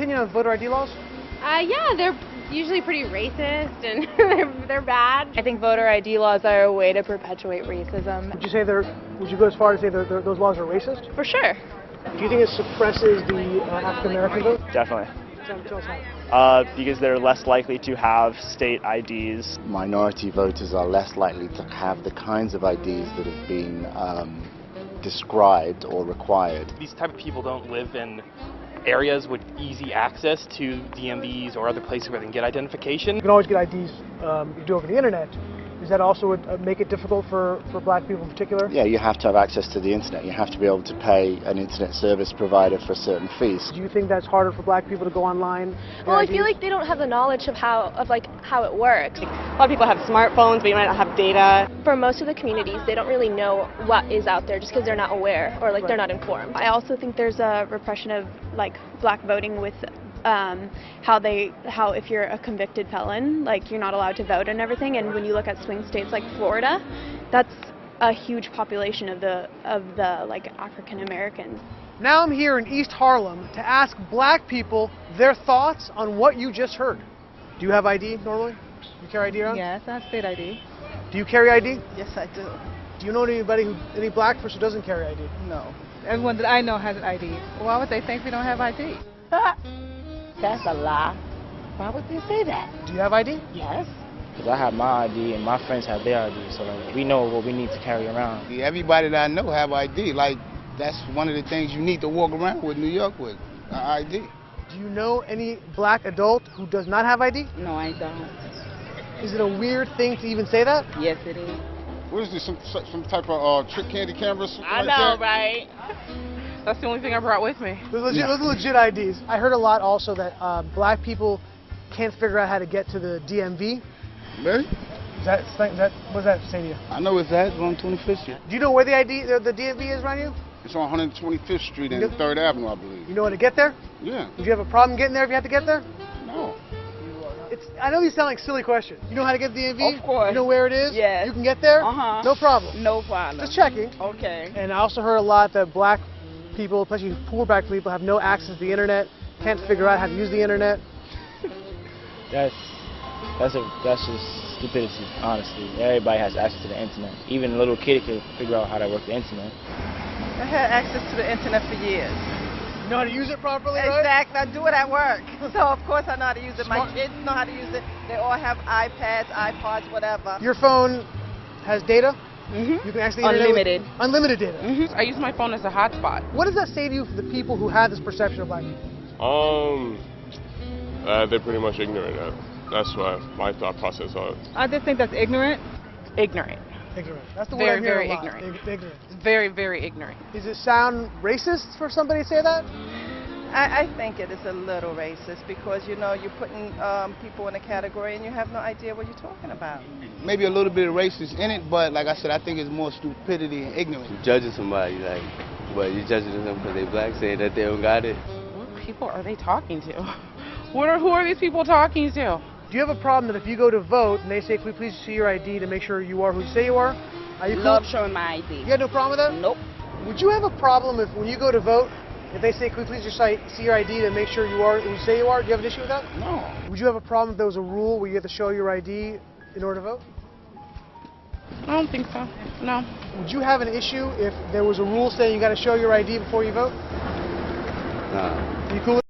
opinion on voter ID laws? Yeah, they're usually pretty racist and they're bad. I think voter ID laws are a way to perpetuate racism. Would you go as far as say those laws are racist? For sure. Do you think it suppresses the African American vote? Definitely. Tell us how. Because they're less likely to have state IDs. Minority voters are less likely to have the kinds of IDs that have been described or required. These type of people don't live in areas with easy access to DMVs or other places where they can get identification. You can always get IDs you do over the internet. Does that also make it difficult for black people in particular? Yeah, you have to have access to the internet. You have to be able to pay an internet service provider for certain fees. Do you think that's harder for black people to go online? Well, I feel like they don't have the knowledge of how it works. A lot of people have smartphones, but you might not have data. For most of the communities, they don't really know what is out there just because they're not aware or they're not informed. I also think there's a repression of black voting with how if you're a convicted felon, you're not allowed to vote and everything. And when you look at swing states like Florida, that's a huge population of the African Americans. Now I'm here in East Harlem to ask black people their thoughts on what you just heard. Do you have ID normally? You carry ID around? Yes, I have state ID. Do you carry ID? Yes, I do. Do you know any black person who doesn't carry ID? No. Everyone that I know has an ID. Why would they think we don't have ID? That's a lie. Why would they say that? Do you have ID? Yes. Because I have my ID and my friends have their ID, so we know what we need to carry around. Everybody that I know have ID. That's one of the things you need to walk around with New York with, ID. Do you know any black adult who does not have ID? No, I don't. Is it a weird thing to even say that? Yes, it is. What is this, some type of trick candy cameras? I know, right? That's the only thing I brought with me. Those are legit IDs. I heard a lot also that black people can't figure out how to get to the DMV. Really? What does that say to you? I know it's that. It's on 25th Street. Do you know where the DMV is around you? It's on 125th Street and 3rd Avenue, I believe. You know how to get there? Yeah. Would you have a problem getting there if you had to get there? No. I know these sound like silly questions. You know how to get to the DMV? Of course. You know where it is? Yes. You can get there? Uh-huh. No problem. No problem. Just checking. Okay. And I also heard a lot that black people, especially poor black people, have no access to the internet, can't figure out how to use the internet. That's just stupidity, honestly. Everybody has access to the internet. Even a little kid can figure out how to work the internet. I had access to the internet for years. You know how to use it properly, right? Exactly. I do it at work. So, of course, I know how to use it. My kids know how to use it. They all have iPads, iPods, whatever. Your phone has data? Mm-hmm. You can actually Unlimited. Unlimited data. Mm-hmm. I use my phone as a hotspot. What does that say to you for the people who have this perception of black people? They're pretty much ignorant. That's what my thought process was. I just think that's ignorant. Ignorant. Ignorant. That's the word I'm hearing a lot. Ignorant. Very, very ignorant. Does it sound racist for somebody to say that? I think it is a little racist because, you're putting people in a category and you have no idea what you're talking about. Maybe a little bit of racist in it, but like I said, I think it's more stupidity and ignorance. You're judging somebody, but you're judging them because they black, saying that they don't got it. What people are they talking to? Who are these people talking to? Do you have a problem that if you go to vote and they say, "Can we please see your ID to make sure you are who you say you are?" Are you Love cool? showing my ID. You got no problem with that? Nope. Would you have a problem if when you go to vote, if they say, "Can we please just see your ID to make sure you are who you say you are?" Do you have an issue with that? No. Would you have a problem if there was a rule where you have to show your ID in order to vote? I don't think so. No. Would you have an issue if there was a rule saying you got to show your ID before you vote? Nah. Are you cool with